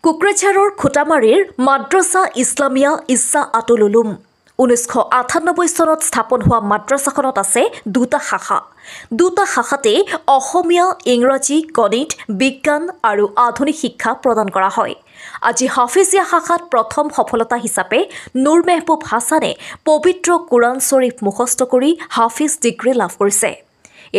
কোকৰাঝাৰৰ খুটামাৰীৰ মাদ্ৰাছা ইছলামিয়া ইচ্ছা আতুল উলুম 1998 চনত স্থাপন হোৱা মাদ্ৰাছাখনত আছে দুটা শাখাতে অসমীয়া, ইংৰাজী, গণিত, বিজ্ঞান আৰু আধুনিক শিক্ষা প্ৰদান কৰা হয়। আজি হাফিজিয়া শাখাত প্ৰথম সফলতা হিচাপে নুৰ মেহবুব হাছানে পবিত্ৰ কুৰাণ শ্বৰীফ মুখস্থ কৰি হাফিজ ডিগ্ৰী লাভ কৰিছে।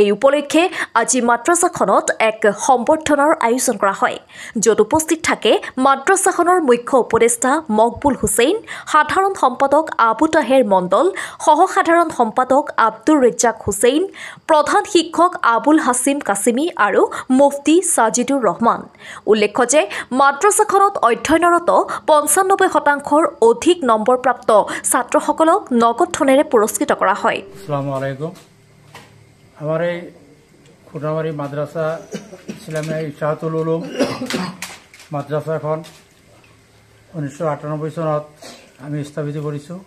এই উপলক্ষে আজি মাদ্ৰাছাখনত এক সম্বৰ্ধনাৰ আয়োজন কৰা হয়, য'ত উপস্থিত থাকে মাদ্ৰাছাখনৰ মুখ্য উপদেষ্টা মকবুল হুছেইন, সাধাৰণ সম্পাদক আবু তাহেৰ মণ্ডল, সহসাধাৰণ সম্পাদক আব্দুৰ ৰেজ্জাক হুছেইন, প্ৰধান শিক্ষক আবুল হাছিম কাছিমি আৰু মুফতি ছাজিদুৰ ৰহমান। উল্লেখ্য যে মাদ্ৰাছাখনত অধ্যয়নৰত 95% অধিক নম্বৰপ্ৰাপ্ত ছাত্ৰসকলক নগদ ধনেৰে পুৰস্কৃত কৰা হয়। আসসালামু আলাইকুম। আমাৰ এই খুটামাৰী মাদ্ৰাসা ইছলামিয়া ইচ্ছা আতুল উলুম মাদ্ৰাসাখন 1998 চনত আমি স্থাপিত কৰিছোঁ।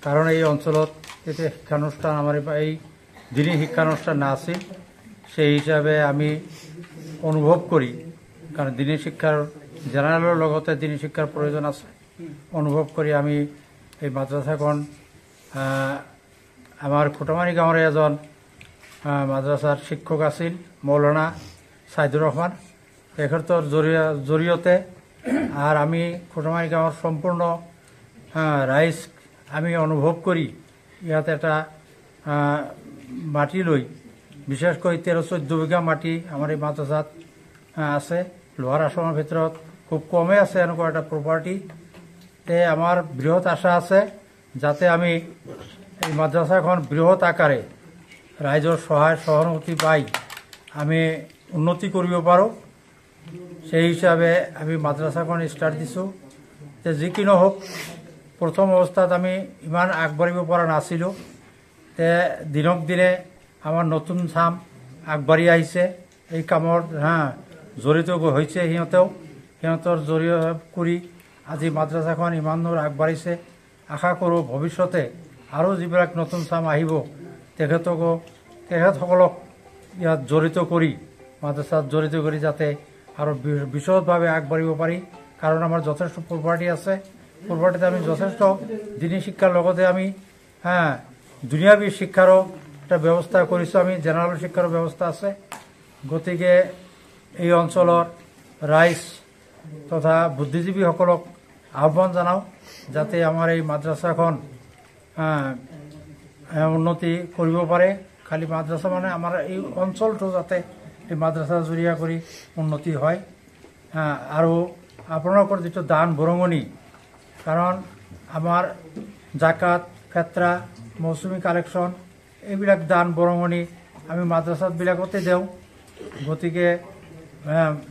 কাৰণ এই অঞ্চলত তেতিয়া শিক্ষানুষ্ঠান আমাৰ এই দিনী শিক্ষানুষ্ঠান নাছিল। সেই হিচাপে আমি অনুভৱ কৰি, কাৰণ দিনী শিক্ষাৰ জেনেৰেলৰ লগতে দিনী শিক্ষাৰ প্ৰয়োজন আছে, অনুভৱ কৰি আমি এই মাদ্ৰাসাখন আমাৰ খুটামাৰী গাঁৱৰে এজন মাদ্ৰাসাৰ শিক্ষক আছিল মৌলানা সাইদুৰ ৰহমান, তেখেতৰ জৰিয়তে আৰ আমি খুটামাৰী গাঁৱৰ সম্পূৰ্ণ ৰাইজ আমি অনুভৱ কৰি ইয়াত এটা মাটি লৈ, বিশেষকৈ 13-14 বিঘা মাটি আমাৰ এই মাদ্ৰাসাত আছে। লোৱাৰ আসামৰ ভিতৰত খুব কমেই আছে এনেকুৱা এটা প্ৰপাৰ্টি। আমাৰ বৃহৎ আশা আছে যাতে আমি এই মাদ্ৰাসাখন বৃহৎ আকাৰে ৰাইজৰ সহায় সহানুভূতি পাই আমি উন্নতি কৰিব পাৰোঁ। সেই হিচাপে আমি মাদ্ৰাছাখন ষ্টাৰ্ট দিছোঁ। যি কি নহওক, প্ৰথম অৱস্থাত আমি ইমান আগবাঢ়িব পৰা নাছিলোঁ। দিনক দিনে আমাৰ নতুন চাম আগবাঢ়ি আহিছে, এই কামত জড়িত হৈছে সিহঁতৰ জৰিয়তে কৰি আজি মাদ্ৰাছাখন ইমান দূৰ আগবাঢ়িছে। আশা কৰোঁ ভৱিষ্যতে আৰু যিবিলাক নতুন চাম আহিব তেখেতসকলক ইয়াত জড়িত কৰি, মাদ্ৰাছাত জড়িত কৰি যাতে আৰু বিশদভাৱে আগবাঢ়িব পাৰি। কাৰণ আমাৰ যথেষ্ট প্ৰপাৰ্টি আছে, প্ৰপাৰ্টিতে আমি যথেষ্ট দিনী শিক্ষাৰ লগতে আমি দুনিয়াবী শিক্ষাৰো এটা ব্যৱস্থা কৰিছোঁ। আমি জেনেৰেল শিক্ষাৰো ব্যৱস্থা আছে। গতিকে এই অঞ্চলৰ ৰাইজ তথা বুদ্ধিজীৱীসকলক আহ্বান জনাওঁ যাতে আমাৰ এই মাদ্ৰাছাখন উন্নতি কৰিব পাৰে। খালি মাদ্ৰাছা মানে আমাৰ এই অঞ্চলটো যাতে এই মাদ্ৰাছা জৰিয়া কৰি উন্নতি হয়। আৰু আপোনালোকৰ যিটো দান বৰঙণি, কাৰণ আমাৰ জাকাত, ফেত্ৰা, মৌচুমী কালেকশ্যন এইবিলাক দান বৰঙণি আমি মাদ্ৰাছাবিলাকতে দিওঁ। গতিকে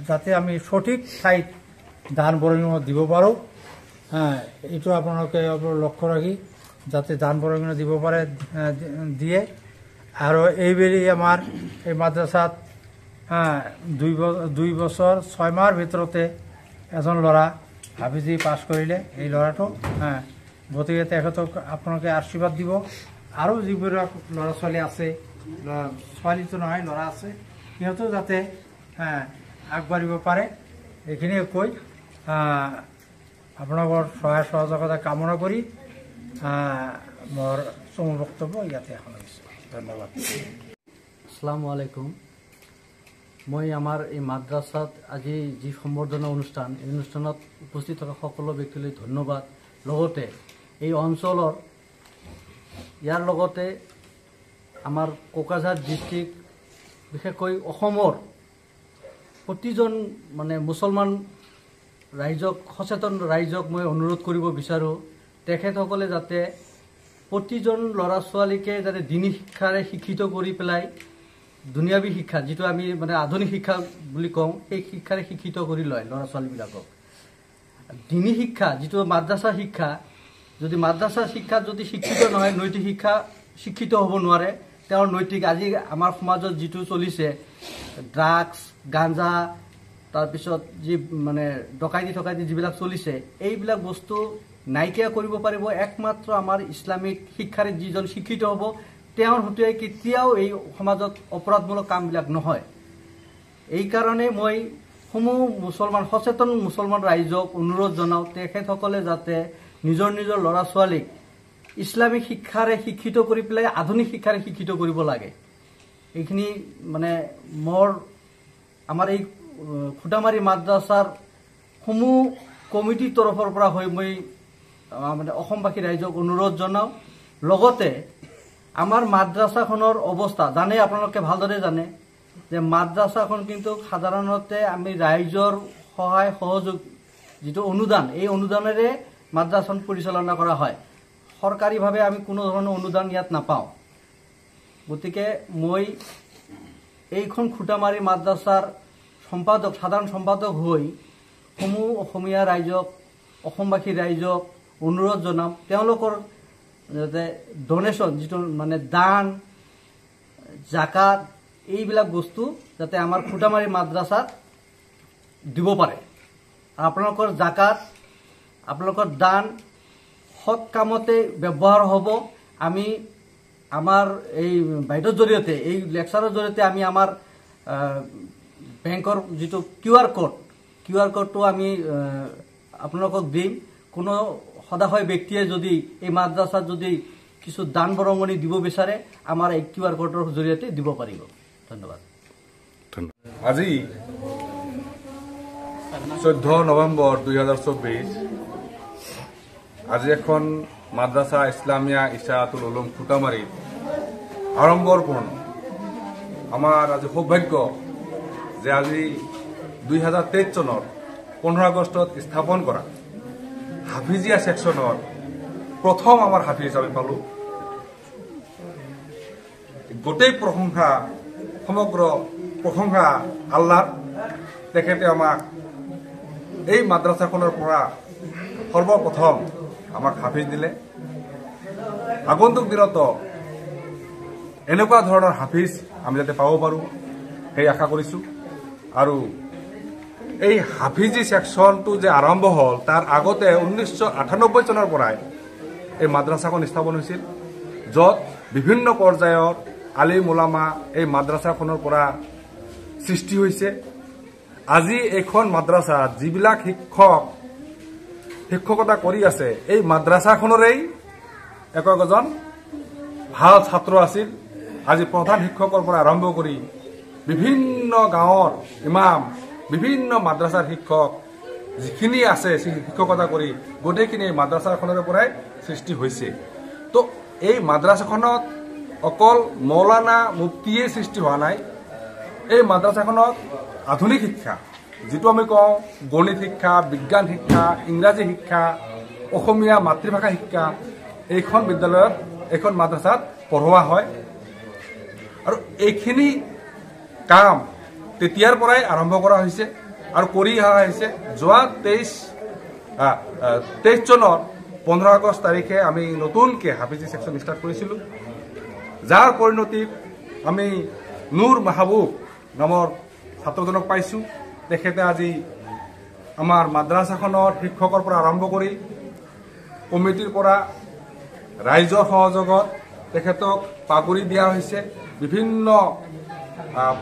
যাতে আমি সঠিক ঠাইত দান বৰঙণি দিব পাৰোঁ, এইটো আপোনালোকে লক্ষ্য ৰাখি যাতে দান বৰঙণি দিব পাৰে দিয়ে। আৰু এইবেলি আমাৰ এই মাদ্ৰাছাত 2 বছৰ 6 মাহৰ ভিতৰতে এজন ল'ৰা হাফিজি পাছ কৰিলে। এই ল'ৰাটো গতিকে তেখেতক আপোনালোকে আশীৰ্বাদ দিব। আৰু যিবিলাক ল'ৰা ছোৱালী আছে, ছোৱালীটো নহয় ল'ৰা আছে, সিহঁতেও যাতে আগবাঢ়িব পাৰে। এইখিনিয়ে কৈ আপোনালোকৰ সহায় সহযোগিতা কামনা কৰি মোৰ চমু বক্তব্য ইয়াতে সামৰিছোঁ। ধন্যবাদ। আসসালামু আলাইকুম। মই আমাৰ এই মাদ্ৰাছাত আজি যি সম্বৰ্ধনা অনুষ্ঠান, এই অনুষ্ঠানত উপস্থিত থকা সকলো ব্যক্তিলৈ ধন্যবাদ। লগতে এই অঞ্চলৰ ইয়াৰ লগতে আমাৰ কোকৰাঝাৰ ডিষ্ট্ৰিক্ট, বিশেষকৈ অসমৰ প্ৰতিজন মুছলমান ৰাইজক, সচেতন ৰাইজক মই অনুৰোধ কৰিব বিচাৰোঁ, তেখেতসকলে যাতে প্ৰতিজন ল'ৰা ছোৱালীকে যাতে দিনী শিক্ষাৰে শিক্ষিত কৰি পেলাই দুনিয়াবী শিক্ষা, যিটো আমি আধুনিক শিক্ষা বুলি কওঁ, সেই শিক্ষাৰে শিক্ষিত কৰি লয় ল'ৰা ছোৱালীবিলাকক। দিনী শিক্ষা যিটো মাদ্ৰাছা শিক্ষা, যদি মাদ্ৰাছা শিক্ষাত যদি শিক্ষিত নহয়, নৈতিক শিক্ষা শিক্ষিত হ'ব নোৱাৰে। তেওঁৰ নৈতিক, আজি আমাৰ সমাজত যিটো চলিছে ড্ৰাগছ, গাঞ্জা, তাৰপিছত যি ডকাইতি যিবিলাক চলিছে, এইবিলাক বস্তু নাইকিয়া কৰিব পাৰিব একমাত্ৰ আমাৰ ইছলামিক শিক্ষাৰে যিজন শিক্ষিত হ'ব, তেওঁৰ হতুৱাই কেতিয়াও এই সমাজত অপৰাধমূলক কামবিলাক নহয়। এই কাৰণে মই সমূহ মুছলমান সচেতন মুছলমান ৰাইজক অনুৰোধ জনাওঁ তেখেতসকলে যাতে নিজৰ নিজৰ ল'ৰা ছোৱালীক ইছলামিক শিক্ষাৰে শিক্ষিত কৰি পেলাই আধুনিক শিক্ষাৰে শিক্ষিত কৰিব লাগে। এইখিনি মানে আমাৰ এই খুটামাৰী মাদ্ৰাছাৰ সমূহ কমিটিৰ তৰফৰ পৰা হৈ মই মানে অসমবাসী ৰাইজক অনুৰোধ জনাওঁ। লগতে আমাৰ মাদ্ৰাছাখনৰ অৱস্থা জানে, আপোনালোকে ভালদৰে জানে যে মাদ্ৰাছাখন কিন্তু সাধাৰণতে আমি ৰাইজৰ সহায় সহযোগ যিটো অনুদান, এই অনুদানেৰে মাদ্ৰাছাখন পৰিচালনা কৰা হয়। চৰকাৰীভাৱে আমি কোনো ধৰণৰ অনুদান ইয়াত নাপাওঁ। গতিকে মই এইখন খুটামাৰী মাদ্ৰাছাৰ সাধাৰণ সম্পাদক হৈ সমূহ অসমীয়া ৰাইজক, অসমবাসী ৰাইজক অনুৰোধ জনাম তেওঁলোকৰ যাতে ডনেশ্যন, যিটো মানে দান, জাকাত, এইবিলাক বস্তু যাতে আমাৰ খুটামাৰী মাদ্ৰাছাত দিব পাৰে। আপোনালোকৰ জাকাত, আপোনালোকৰ দান সৎ কামতে ব্যৱহাৰ হ'ব। আমি আমাৰ এই বাইদেউৰ জৰিয়তে, এই লেকচাৰৰ জৰিয়তে আমি আমাৰ বেংকৰ যিটো QR কোডটো আমি আপোনালোকক দিম। কোনো সদাশয় ব্যক্তিয়ে যদি এই মাদ্ৰাছাত যদি কিছু দান বৰঙণি দিব বিচাৰে আমাৰ এই QR কোডৰ জৰিয়তে দিব পাৰিব। ধন্যবাদ। আজি 14 নৱেম্বৰ 2024 আজি এখন মাদ্ৰাছা ইছলামিয়া ইছাআতুল উলুম খুটামাৰীত আৰম্ভৰ পূৰ্ণ। আমাৰ আজি সৌভাগ্য যে আজি 2023 চনৰ 15 আগষ্টত স্থাপন কৰা হাফিজিয়া ছেকশ্যনৰ প্ৰথম আমাৰ হাফিজ আমি পালোঁ। গোটেই প্ৰশংসা, সমগ্ৰ প্ৰশংসা আল্লাহৰ। তেখেতে আমাক এই মাদ্ৰাছাখনৰ পৰা সৰ্বপ্ৰথম আমাক হাফিজ দিলে। আগন্তুক দিনত এনেকুৱা ধৰণৰ হাফিজ আমি যাতে পাব পাৰোঁ সেই আশা কৰিছোঁ। আৰু এই হাফিজি ছেকশ্যনটো যে আৰম্ভ হ'ল তাৰ আগতে 1998 চনৰ পৰাই এই মাদ্ৰাছাখন স্থাপন হৈছিল, য'ত বিভিন্ন পৰ্যায়ৰ আলিম ওলামা এই মাদ্ৰাছাখনৰ পৰা সৃষ্টি হৈছে। আজি এইখন মাদ্ৰাছাত যিবিলাক শিক্ষকতা কৰি আছে, এই মাদ্ৰাছাখনৰেই একজন ভাল ছাত্ৰ আছিল। আজি প্ৰধান শিক্ষকৰ পৰা আৰম্ভ কৰি বিভিন্ন গাঁৱৰ ইমাম, বিভিন্ন মাদ্ৰাছাৰ শিক্ষক যিখিনি আছে শিক্ষকতা কৰি গোটেইখিনি এই মাদ্ৰাছাখনৰ পৰাই সৃষ্টি হৈছে। তো এই মাদ্ৰাছাখনত অকল মৌলানা মুফতিয়ে সৃষ্টি হোৱা নাই। এই মাদ্ৰাছাখনত আধুনিক শিক্ষা, যিটো আমি কওঁ গণিত শিক্ষা, বিজ্ঞান শিক্ষা, ইংৰাজী শিক্ষা, অসমীয়া মাতৃভাষা শিক্ষা, এইখন বিদ্যালয়ত, এইখন মাদ্ৰাছাত পঢ়োৱা হয়। আৰু এইখিনি কাম তেতিয়াৰ পৰাই আৰম্ভ কৰা হৈছে আৰু কৰি অহা হৈছে। যোৱা 23 চনৰ 15 আগষ্ট তাৰিখে আমি নতুনকৈ হাফিজি ছেকশ্যন ষ্টাৰ্ট কৰিছিলোঁ, যাৰ পৰিণতিত আমি নুৰ মাহবুব নামৰ ছাত্ৰজনক পাইছোঁ। তেখেতে আজি আমাৰ মাদ্ৰাছাখনৰ শিক্ষকৰ পৰা আৰম্ভ কৰি কমিটিৰ পৰা ৰাইজৰ সহযোগত তেখেতক পাগুৰি দিয়া হৈছে, বিভিন্ন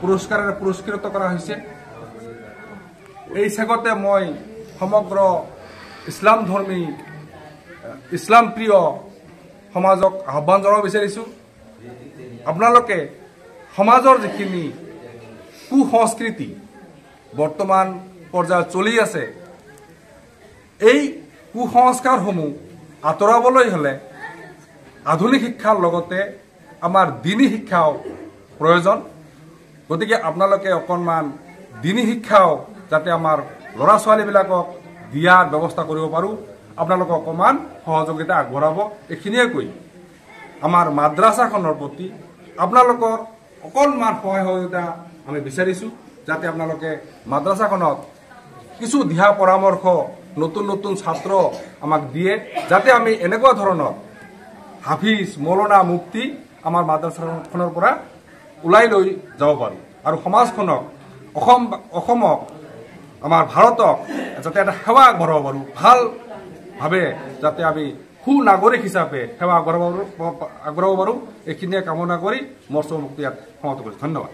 পুৰস্কাৰেৰে পুৰস্কৃত কৰা হৈছে। এই চেগতে মই সমগ্ৰ ইছলামধৰ্মী, ইছলাম প্ৰিয় সমাজক আহ্বান জনাব বিচাৰিছোঁ, আপোনালোকে সমাজৰ যিখিনি কুসংস্কৃতি বৰ্তমান পৰ্যায়ত চলি আছে, এই কুসংস্কাৰসমূহ আঁতৰাবলৈ হ'লে আধুনিক শিক্ষাৰ লগতে আমাৰ দিনী শিক্ষাও প্ৰয়োজন। গতিকে আপোনালোকে অকণমান দিনী শিক্ষাও যাতে আমাৰ ল'ৰা ছোৱালীবিলাকক দিয়াৰ ব্যৱস্থা কৰিব পাৰোঁ, আপোনালোকে অকণমান সহযোগিতা আগবঢ়াব। এইখিনিয়ে কৈ আমাৰ মাদ্ৰাছাখনৰ প্ৰতি আপোনালোকৰ অকণমান সহায় সহযোগিতা আমি বিচাৰিছোঁ, যাতে আপোনালোকে মাদ্ৰাছাখনত কিছু দিহা পৰামৰ্শ, নতুন নতুন ছাত্ৰ আমাক দিয়ে, যাতে আমি এনেকুৱা ধৰণৰ হাফিজ, মৌলানা, মুফতি আমাৰ মাদ্ৰাছাখনৰ পৰা ওলাই লৈ যাব পাৰোঁ আৰু সমাজখনক, অসমক, আমাৰ ভাৰতক যাতে এটা সেৱা আগবঢ়াব পাৰোঁ, ভালভাৱে যাতে আমি সুনাগৰিক হিচাপে সেৱা আগবঢ়াব পাৰোঁ, এইখিনিয়ে কামনা কৰি মোৰ চমুক্তি ইয়াত সমাপ্ত কৰিছোঁ। ধন্যবাদ।